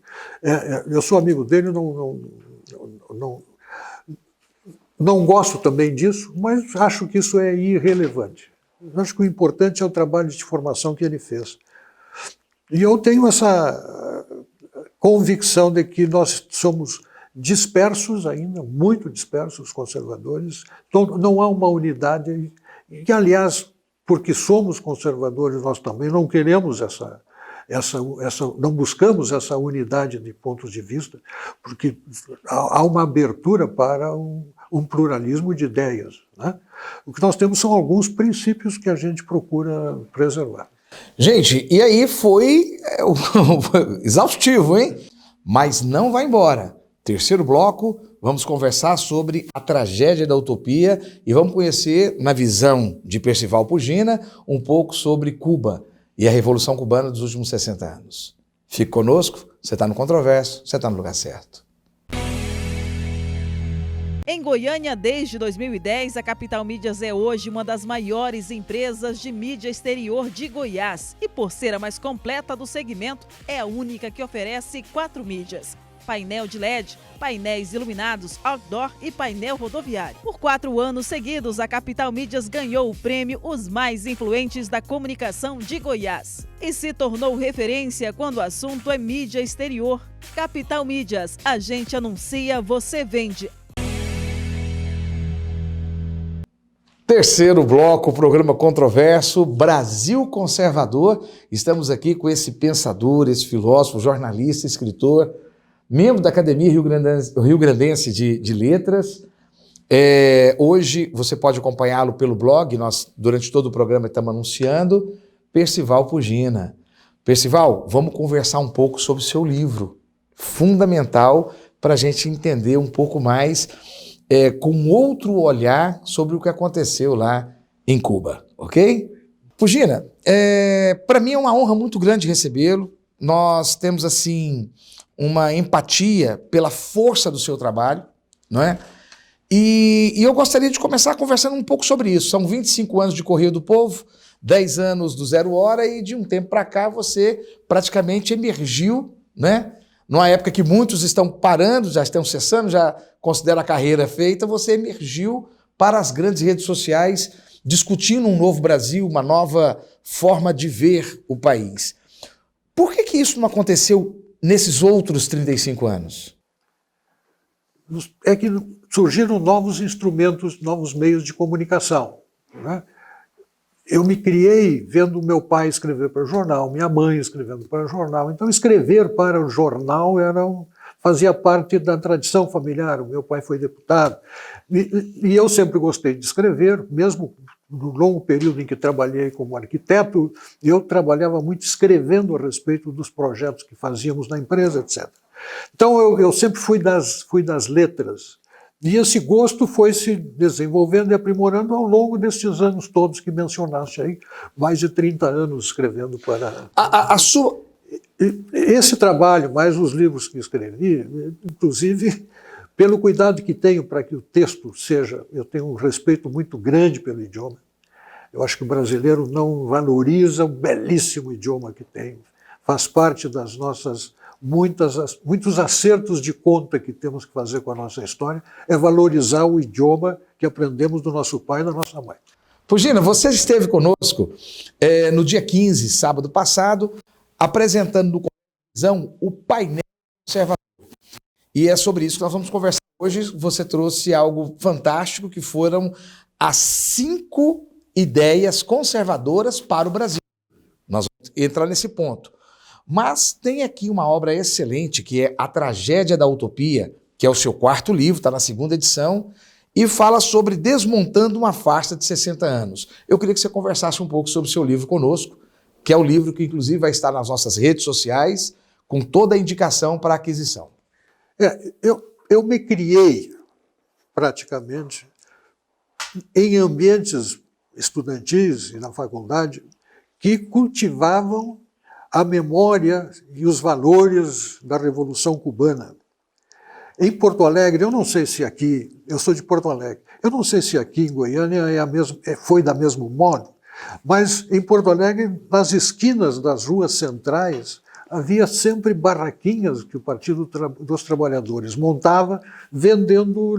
sou amigo dele, não gosto também disso, mas acho que isso é irrelevante. Acho que o importante é o trabalho de formação que ele fez. E eu tenho essa convicção de que nós somos dispersos ainda, muito dispersos, conservadores. Então, não há uma unidade, que, aliás, porque somos conservadores, nós também não queremos não buscamos essa unidade de pontos de vista, porque há uma abertura para um pluralismo de ideias, né? O que nós temos são alguns princípios que a gente procura preservar. Gente, e aí foi exaustivo, hein? Mas não vai embora. Terceiro bloco, vamos conversar sobre a tragédia da utopia e vamos conhecer, na visão de Percival Pugina, um pouco sobre Cuba e a Revolução Cubana dos últimos 60 anos. Fique conosco, você está no Controverso, você está no lugar certo. Em Goiânia, desde 2010, a Capital Mídias é hoje uma das maiores empresas de mídia exterior de Goiás e, por ser a mais completa do segmento, é a única que oferece 4 mídias: painel de LED, painéis iluminados, outdoor e painel rodoviário. Por 4 anos seguidos, a Capital Mídias ganhou o prêmio Os Mais Influentes da Comunicação de Goiás e se tornou referência quando o assunto é mídia exterior. Capital Mídias, a gente anuncia, você vende. Terceiro bloco, programa Controverso, Brasil Conservador. Estamos aqui com esse pensador, esse filósofo, jornalista, escritor, membro da Academia Rio-Grandense de Letras. Hoje você pode acompanhá-lo pelo blog, nós durante todo o programa estamos anunciando, Percival Pugina. Percival, vamos conversar um pouco sobre o seu livro, fundamental para a gente entender um pouco mais, com outro olhar sobre o que aconteceu lá em Cuba, ok? Pugina, para mim é uma honra muito grande recebê-lo. Nós temos, assim, uma empatia pela força do seu trabalho, não é? E eu gostaria de começar conversando um pouco sobre isso. São 25 anos de Correio do Povo, 10 anos do Zero Hora e de um tempo para cá você praticamente emergiu, né? Numa época que muitos estão parando, já estão cessando, já consideram a carreira feita, você emergiu para as grandes redes sociais discutindo um novo Brasil, uma nova forma de ver o país. Por que isso não aconteceu nesses outros 35 anos? É que surgiram novos instrumentos, novos meios de comunicação, né? Eu me criei vendo meu pai escrever para o jornal, minha mãe escrevendo para o jornal. Então, escrever para o jornal fazia parte da tradição familiar. O meu pai foi deputado. E eu sempre gostei de escrever, mesmo no longo período em que trabalhei como arquiteto, eu trabalhava muito escrevendo a respeito dos projetos que fazíamos na empresa, etc. Então, eu sempre fui das letras. E esse gosto foi se desenvolvendo e aprimorando ao longo destes anos todos que mencionaste aí, mais de 30 anos escrevendo para... Esse trabalho, mais os livros que escrevi, inclusive, pelo cuidado que tenho para que o texto seja... Eu tenho um respeito muito grande pelo idioma. Eu acho que o brasileiro não valoriza o belíssimo idioma que tem. Faz parte das nossas... muitos acertos de conta que temos que fazer com a nossa história é valorizar o idioma que aprendemos do nosso pai e da nossa mãe. Pugina, você esteve conosco no dia 15, sábado passado, apresentando no Conversão o painel conservador. E é sobre isso que nós vamos conversar hoje. Você trouxe algo fantástico, que foram as 5 ideias conservadoras para o Brasil. Nós vamos entrar nesse ponto. Mas tem aqui uma obra excelente, que é A Tragédia da Utopia, que é o seu quarto livro, está na 2ª edição, e fala sobre Desmontando uma Farsa de 60 anos. Eu queria que você conversasse um pouco sobre o seu livro conosco, que é o livro que, inclusive, vai estar nas nossas redes sociais, com toda a indicação para aquisição. Eu me criei, praticamente, em ambientes estudantis e na faculdade, que cultivavam a memória e os valores da Revolução Cubana. Em Porto Alegre, eu não sei se aqui, eu sou de Porto Alegre, eu não sei se aqui em Goiânia foi da mesmo modo, mas em Porto Alegre, nas esquinas das ruas centrais, havia sempre barraquinhas que o Partido dos Trabalhadores montava, vendendo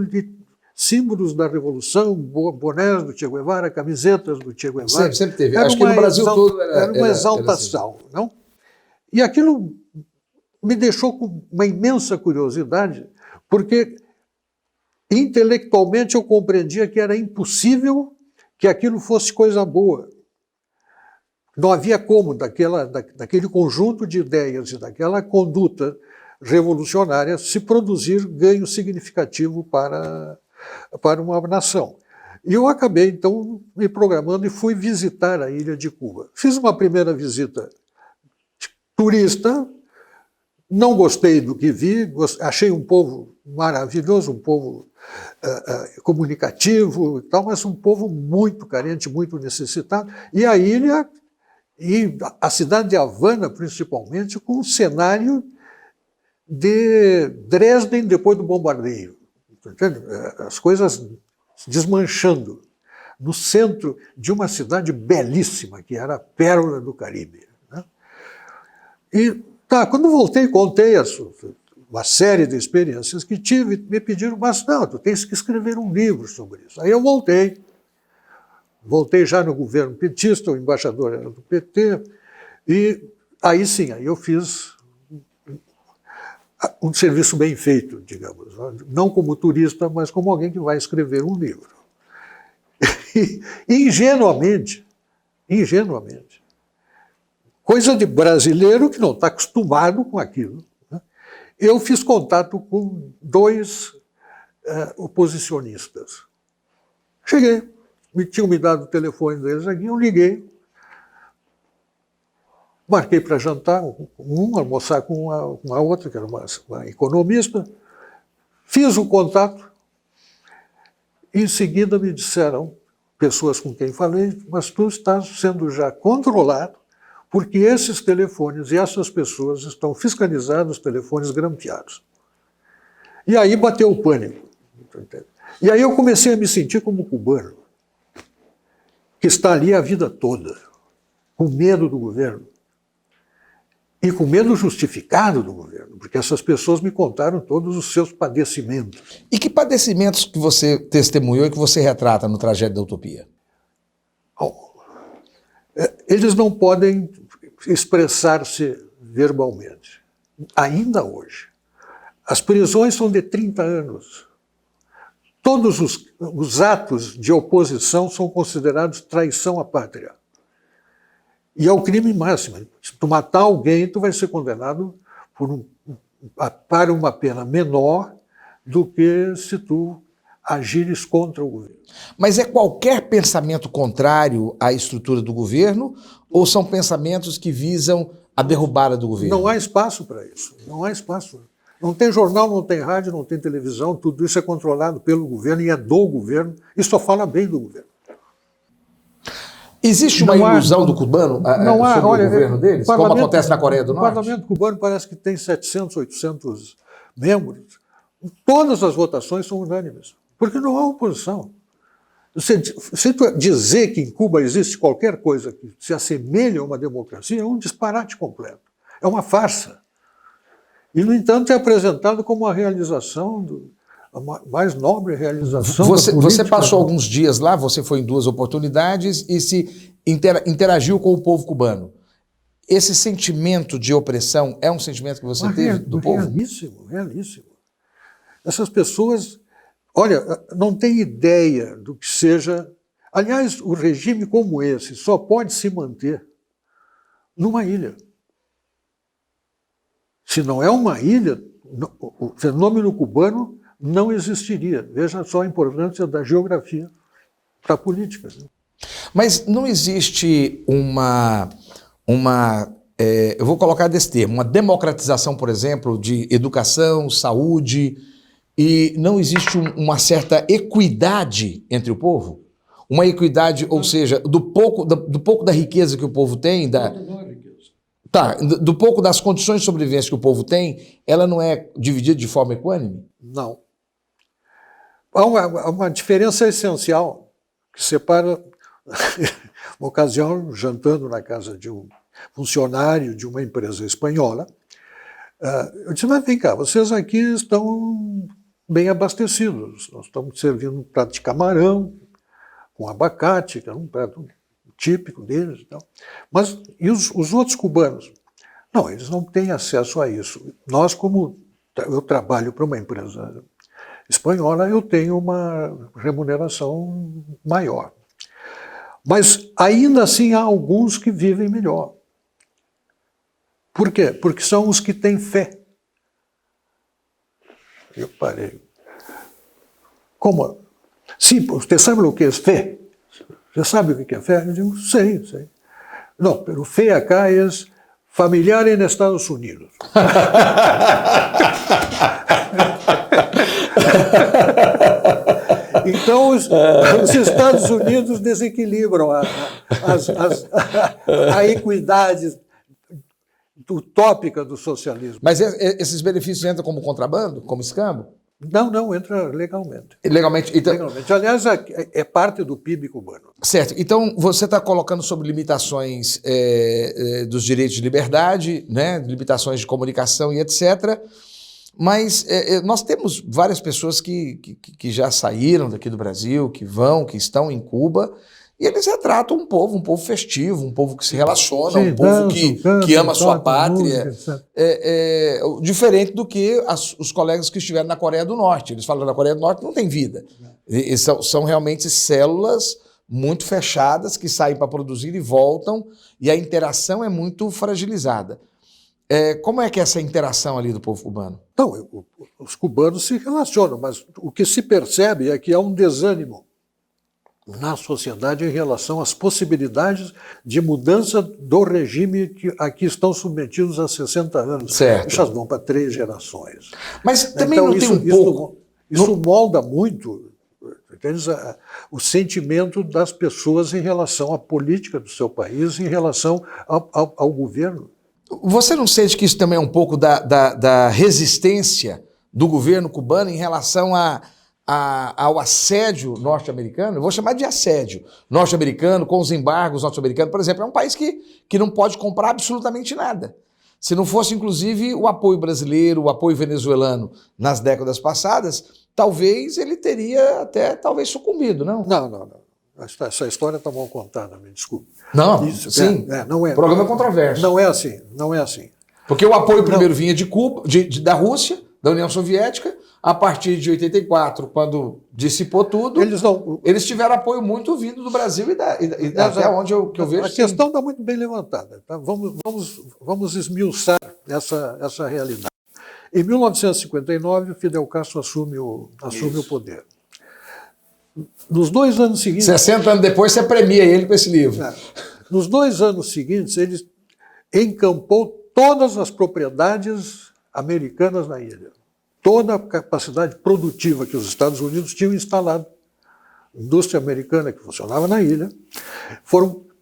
símbolos da Revolução, bonés do Che Guevara, camisetas do Che Guevara. Sempre teve. Acho que no Brasil todo era uma exaltação. Assim. Não? E aquilo me deixou com uma imensa curiosidade, porque intelectualmente eu compreendia que era impossível que aquilo fosse coisa boa. Não havia como, daquele conjunto de ideias e daquela conduta revolucionária, se produzir ganho significativo para uma nação. E eu acabei, então, me programando e fui visitar a ilha de Cuba. Fiz uma primeira visita turista, não gostei do que vi, achei um povo maravilhoso, um povo comunicativo e tal, mas um povo muito carente, muito necessitado. E a ilha, e a cidade de Havana, principalmente, com um cenário de Dresden depois do bombardeio. As coisas desmanchando no centro de uma cidade belíssima, que era a Pérola do Caribe. Né? E quando voltei, contei uma série de experiências que tive, me pediram, mas não, tu tens que escrever um livro sobre isso. Aí eu voltei já no governo petista, o embaixador era do PT, e aí sim, aí eu fiz um serviço bem feito, digamos, não como turista, mas como alguém que vai escrever um livro. E, ingenuamente, coisa de brasileiro que não está acostumado com aquilo, né? Eu fiz contato com 2 oposicionistas. Cheguei, tinham me dado o telefone deles aqui, eu liguei, marquei para jantar, almoçar com a outra, que era uma economista, fiz o contato, e em seguida me disseram, pessoas com quem falei, mas tu estás sendo já controlado, porque esses telefones e essas pessoas estão fiscalizados, telefones grampeados. E aí bateu o pânico. E aí eu comecei a me sentir como cubano, que está ali a vida toda, com medo do governo. E com medo justificado do governo, porque essas pessoas me contaram todos os seus padecimentos. E que padecimentos que você testemunhou e que você retrata no Trajeto da Utopia? Eles não podem expressar-se verbalmente, ainda hoje. As prisões são de 30 anos. Todos os atos de oposição são considerados traição à pátria. E é o crime máximo. Se tu matar alguém, tu vai ser condenado para uma pena menor do que se tu agires contra o governo. Mas é qualquer pensamento contrário à estrutura do governo ou são pensamentos que visam a derrubada do governo? Não há espaço para isso. Não há espaço. Não tem jornal, não tem rádio, não tem televisão, tudo isso é controlado pelo governo e é do governo e só fala bem do governo. Existe uma ilusão do cubano sobre o governo deles, como acontece na Coreia do Norte? O parlamento cubano parece que tem 700, 800 membros. Todas as votações são unânimes, porque não há oposição. Se tu dizer que em Cuba existe qualquer coisa que se assemelhe a uma democracia, é um disparate completo. É uma farsa. E, no entanto, é apresentado como a realização a mais nobre realização da política. Você passou alguns dias lá, você foi em 2 oportunidades e se interagiu com o povo cubano. Esse sentimento de opressão é um sentimento que você teve do povo? Realíssimo, realíssimo. Essas pessoas, olha, não têm ideia do que seja... Aliás, o regime como esse só pode se manter numa ilha. Se não é uma ilha, o fenômeno cubano não existiria. Veja só a importância da geografia para a política. Mas não existe eu vou colocar desse termo, uma democratização, por exemplo, de educação, saúde, e não existe uma certa equidade entre o povo? Uma equidade, ou seja, do pouco da riqueza que o povo tem, do pouco das condições de sobrevivência que o povo tem, ela não é dividida de forma equânime? Não. Há uma diferença essencial que separa, uma ocasião, jantando na casa de um funcionário de uma empresa espanhola, eu disse, mas vem cá, vocês aqui estão bem abastecidos, nós estamos servindo um prato de camarão com abacate, que é um prato típico deles e tal. Mas e os outros cubanos? Não, eles não têm acesso a isso. Nós, como eu trabalho para uma empresa espanhola, eu tenho uma remuneração maior. Mas ainda assim há alguns que vivem melhor. Por quê? Porque são os que têm fé. Eu parei. Como? Sim, você sabe o que é fé? Você sabe o que é fé? Eu digo, sei. Não, pero fé acá é familiar em Estados Unidos. Então, os Estados Unidos desequilibram a equidade utópica do socialismo. Mas esses benefícios entram como contrabando, como escambo? Não, entra legalmente. Legalmente. Então, legalmente. Aliás, é parte do PIB cubano. Certo. Então, você está colocando sobre limitações dos direitos de liberdade, né, limitações de comunicação e etc., mas nós temos várias pessoas que já saíram daqui do Brasil, que estão em Cuba, e eles retratam um povo festivo, um povo que se relaciona, um povo que ama a sua pátria, diferente do que os colegas que estiveram na Coreia do Norte. Eles falam que na Coreia do Norte não tem vida. E são realmente células muito fechadas que saem para produzir e voltam, e a interação é muito fragilizada. Como é que é essa interação ali do povo cubano? Não, os cubanos se relacionam, mas o que se percebe é que há um desânimo na sociedade em relação às possibilidades de mudança do regime a que estão submetidos há 60 anos. Certo. Essas vão para 3 gerações. Mas também então, não tem um pouco... Isso molda muito o sentimento das pessoas em relação à política do seu país, em relação ao governo. Você não sente que isso também é um pouco da resistência do governo cubano em relação ao assédio norte-americano? Eu vou chamar de assédio norte-americano, com os embargos norte-americanos. Por exemplo, é um país que não pode comprar absolutamente nada. Se não fosse, inclusive, o apoio brasileiro, o apoio venezuelano nas décadas passadas, talvez ele teria até sucumbido, não? Não. Essa história está mal contada, me desculpe. Não, isso, sim. Não é. O programa é controverso. Não é assim. Porque o apoio primeiro vinha de Cuba, da Rússia, da União Soviética. A partir de 84, quando dissipou tudo, eles tiveram apoio muito vindo do Brasil e até onde eu vejo. A questão está muito bem levantada. Tá? Vamos esmiuçar essa realidade. Em 1959, o Fidel Castro assume o poder. Nos 2 anos seguintes... 60 anos depois, você premia ele com esse livro. Nos 2 anos seguintes, ele encampou todas as propriedades americanas na ilha. Toda a capacidade produtiva que os Estados Unidos tinham instalado. A indústria americana que funcionava na ilha,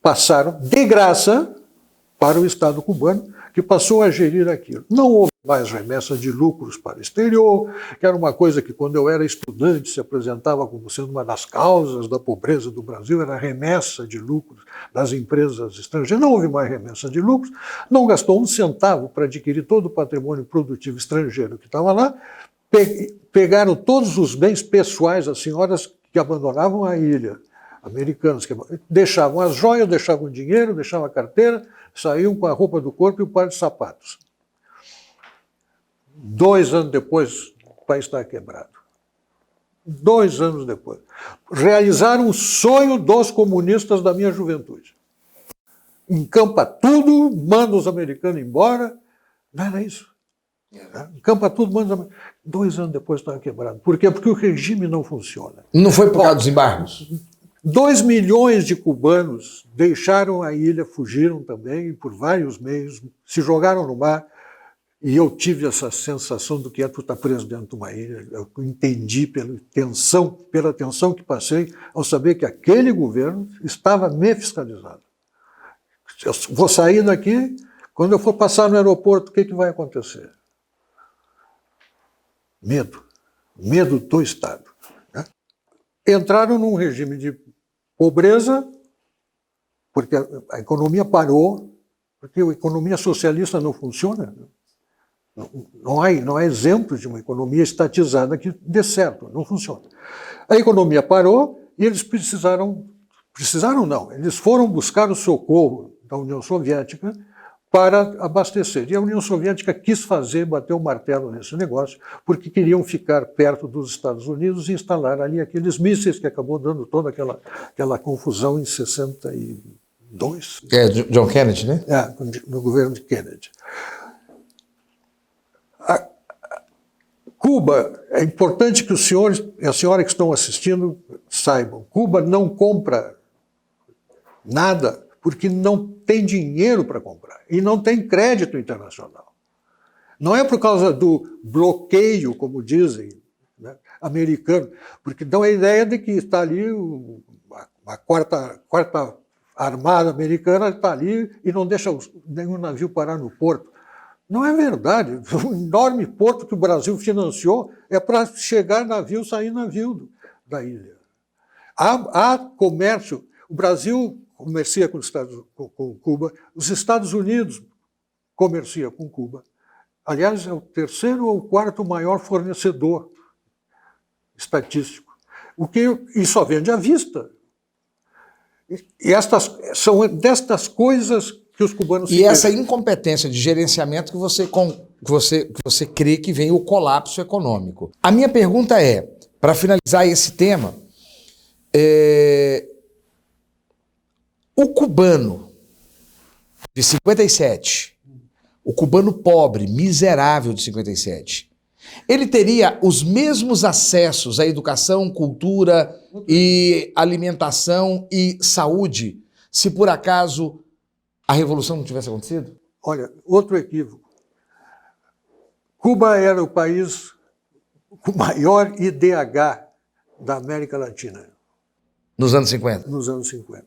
passaram de graça para o Estado cubano, que passou a gerir aquilo. Não houve mais remessa de lucros para o exterior, que era uma coisa que, quando eu era estudante, se apresentava como sendo uma das causas da pobreza do Brasil, era a remessa de lucros das empresas estrangeiras. Não houve mais remessa de lucros, não gastou um centavo para adquirir todo o patrimônio produtivo estrangeiro que estava lá, pegaram todos os bens pessoais das senhoras que abandonavam a ilha, americanos, que deixavam as joias, deixavam o dinheiro, deixavam a carteira, saíam com a roupa do corpo e o par de sapatos. 2 anos depois, o país está quebrado. 2 anos depois. Realizaram o sonho dos comunistas da minha juventude. Encampa tudo, manda os americanos embora. Não era isso. Campa tudo, manda. 2 anos depois estava quebrado. Por quê? Porque o regime não funciona. Não foi por causa dos embargos? 2 milhões de cubanos deixaram a ilha, fugiram também por vários meios, se jogaram no mar. E eu tive essa sensação do que é tu estar preso dentro de uma ilha. Eu entendi pela tensão que passei ao saber que aquele governo estava me fiscalizando. Eu vou sair daqui, quando eu for passar no aeroporto, o que vai acontecer? Medo. Medo do Estado. Né? Entraram num regime de pobreza, porque a economia parou, porque a economia socialista não funciona. Não há exemplo de uma economia estatizada que dê certo, não funciona. A economia parou e eles eles foram buscar o socorro da União Soviética para abastecer. E a União Soviética quis bater o martelo nesse negócio, porque queriam ficar perto dos Estados Unidos e instalar ali aqueles mísseis que acabou dando toda aquela confusão em 62. John Kennedy, né? No governo de Kennedy. Cuba, é importante que os senhores e a senhora que estão assistindo saibam, Cuba não compra nada porque não tem dinheiro para comprar e não tem crédito internacional. Não é por causa do bloqueio, como dizem, né, americano, porque dão a ideia de que está ali a quarta armada americana está ali e não deixa nenhum navio parar no porto. Não é verdade. O enorme porto que o Brasil financiou é para chegar navio, sair navio da ilha. Há comércio. O Brasil comercia com Cuba, os Estados Unidos comercia com Cuba. Aliás, é o 3º ou 4º maior fornecedor estatístico. E só vende à vista. E são destas coisas que os cubanos... E essa incompetência de gerenciamento que você crê que vem o colapso econômico. A minha pergunta é, para finalizar esse tema, o cubano de 57, o cubano pobre, miserável de 57, ele teria os mesmos acessos à educação, cultura e alimentação e saúde se por acaso a Revolução não tivesse acontecido? Olha, outro equívoco. Cuba era o país com maior IDH da América Latina. Nos anos 50? Nos anos 50.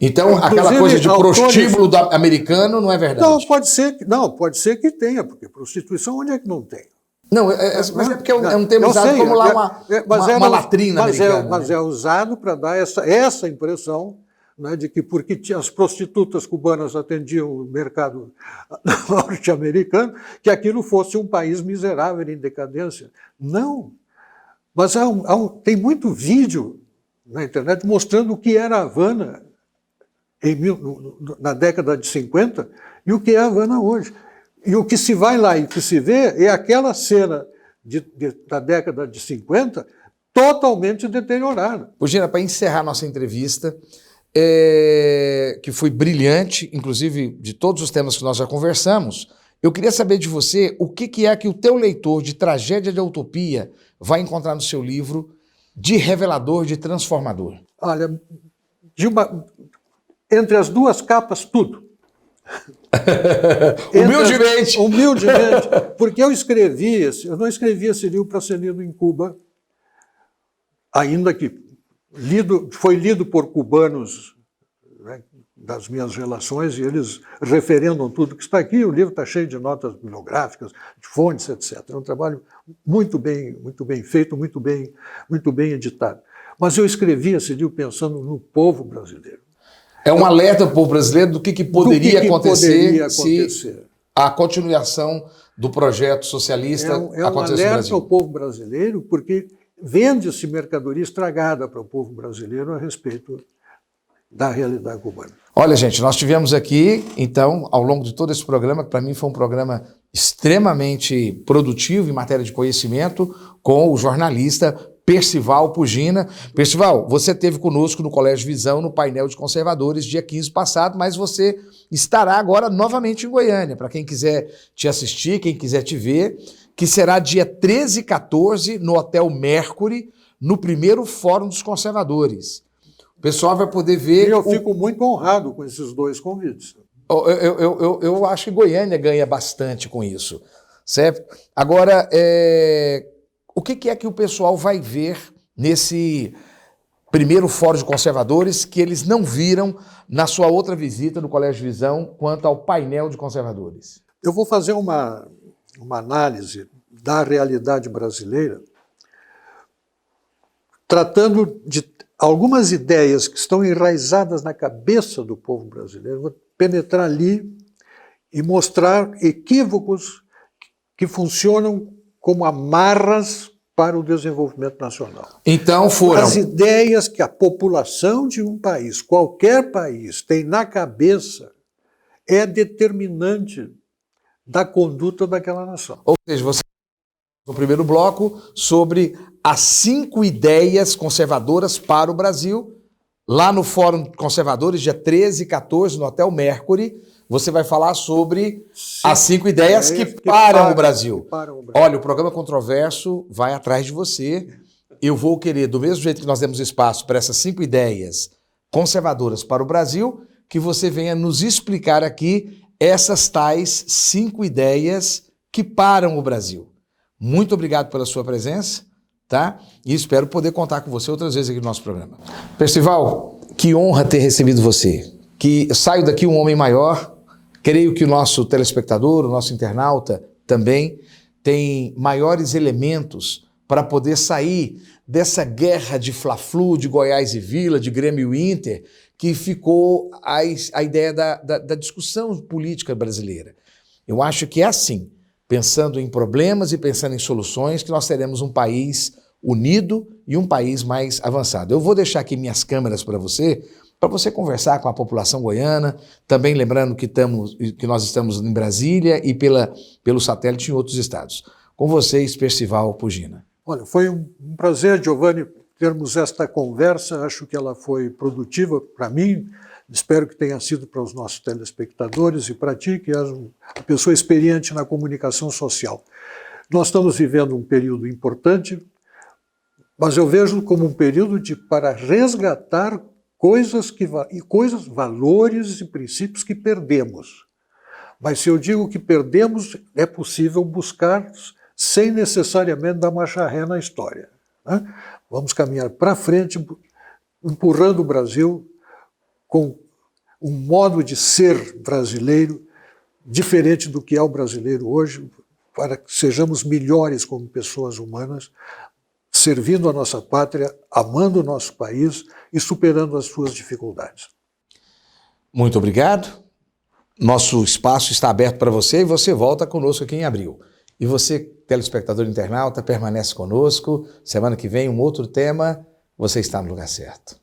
Então, inclusive, aquela coisa de prostíbulo americano não é verdade? Pode ser que tenha, porque prostituição onde é que não tem? Não, mas é porque é um termo usado como lá uma latrina americana. Mas é usado para dar essa impressão, né, de que porque as prostitutas cubanas atendiam o mercado norte-americano, que aquilo fosse um país miserável em decadência. Não. Mas tem muito vídeo na internet mostrando o que era a Havana na década de 50 e o que é a Havana hoje. E o que se vai lá e o que se vê é aquela cena da década de 50 totalmente deteriorada. Gina, para encerrar nossa entrevista, que foi brilhante, inclusive de todos os temas que nós já conversamos, eu queria saber de você o que é que o teu leitor de Tragédia de Utopia vai encontrar no seu livro de revelador, de transformador. Olha, entre as duas capas, tudo. Humildemente, porque eu não escrevi esse livro para ser lido em Cuba, ainda que foi lido por cubanos, né, das minhas relações, e eles referendam tudo que está aqui. O livro está cheio de notas bibliográficas, de fontes, etc. É um trabalho muito bem feito, muito bem editado. Mas eu escrevi esse livro pensando no povo brasileiro. É um alerta ao povo brasileiro do que poderia acontecer se a continuação do projeto socialista acontecesse no Brasil. É um alerta ao povo brasileiro, porque vende-se mercadoria estragada para o povo brasileiro a respeito da realidade cubana. Olha, gente, nós tivemos aqui, então, ao longo de todo esse programa, que para mim foi um programa extremamente produtivo em matéria de conhecimento, com o jornalista Percival Pugina. Percival, você esteve conosco no Colégio Visão, no painel de conservadores, dia 15 passado, mas você estará agora novamente em Goiânia, para quem quiser te assistir, quem quiser te ver, que será dia 13 e 14 no Hotel Mercury, no primeiro Fórum dos Conservadores. O pessoal vai poder ver... E eu fico muito honrado com esses dois convites. Eu acho que Goiânia ganha bastante com isso, certo? Agora, o que é que o pessoal vai ver nesse primeiro Fórum de Conservadores que eles não viram na sua outra visita no Colégio Visão quanto ao painel de conservadores? Eu vou fazer uma análise da realidade brasileira, tratando de algumas ideias que estão enraizadas na cabeça do povo brasileiro. Vou penetrar ali e mostrar equívocos que funcionam como amarras para o desenvolvimento nacional. Então foram... As ideias que a população de um país, qualquer país, tem na cabeça é determinante da conduta daquela nação. Ou seja, você no primeiro bloco sobre as 5 ideias conservadoras para o Brasil, lá no Fórum Conservadores, dia 13 e 14, no Hotel Mercury, você vai falar sobre as 5 ideias que param o Brasil. Olha, o programa Controverso vai atrás de você. Eu vou querer, do mesmo jeito que nós demos espaço para essas 5 ideias conservadoras para o Brasil, que você venha nos explicar aqui essas tais 5 ideias que param o Brasil. Muito obrigado pela sua presença, tá? E espero poder contar com você outras vezes aqui no nosso programa. Percival, que honra ter recebido você. Que saio daqui um homem maior. Creio que o nosso telespectador, o nosso internauta também tem maiores elementos para poder sair dessa guerra de Fla-Flu, de Goiás e Vila, de Grêmio e Inter, que ficou a ideia da discussão política brasileira. Eu acho que é assim, pensando em problemas e pensando em soluções, que nós teremos um país unido e um país mais avançado. Eu vou deixar aqui minhas câmeras para você conversar com a população goiana, também lembrando que nós estamos em Brasília e pelo satélite em outros estados. Com vocês, Percival Pugina. Olha, foi um prazer, Giovanni, termos esta conversa. Acho que ela foi produtiva para mim, espero que tenha sido para os nossos telespectadores e para ti, que és uma pessoa experiente na comunicação social. Nós estamos vivendo um período importante, mas eu vejo como um período para resgatar valores e princípios que perdemos. Mas se eu digo que perdemos, é possível buscar sem necessariamente dar marcha ré na história, né? Vamos caminhar para frente, empurrando o Brasil com um modo de ser brasileiro diferente do que é o brasileiro hoje, para que sejamos melhores como pessoas humanas, servindo a nossa pátria, amando o nosso país e superando as suas dificuldades. Muito obrigado. Nosso espaço está aberto para você e você volta conosco aqui em abril. E você, telespectador internauta, permanece conosco. Semana que vem, um outro tema. Você está no lugar certo.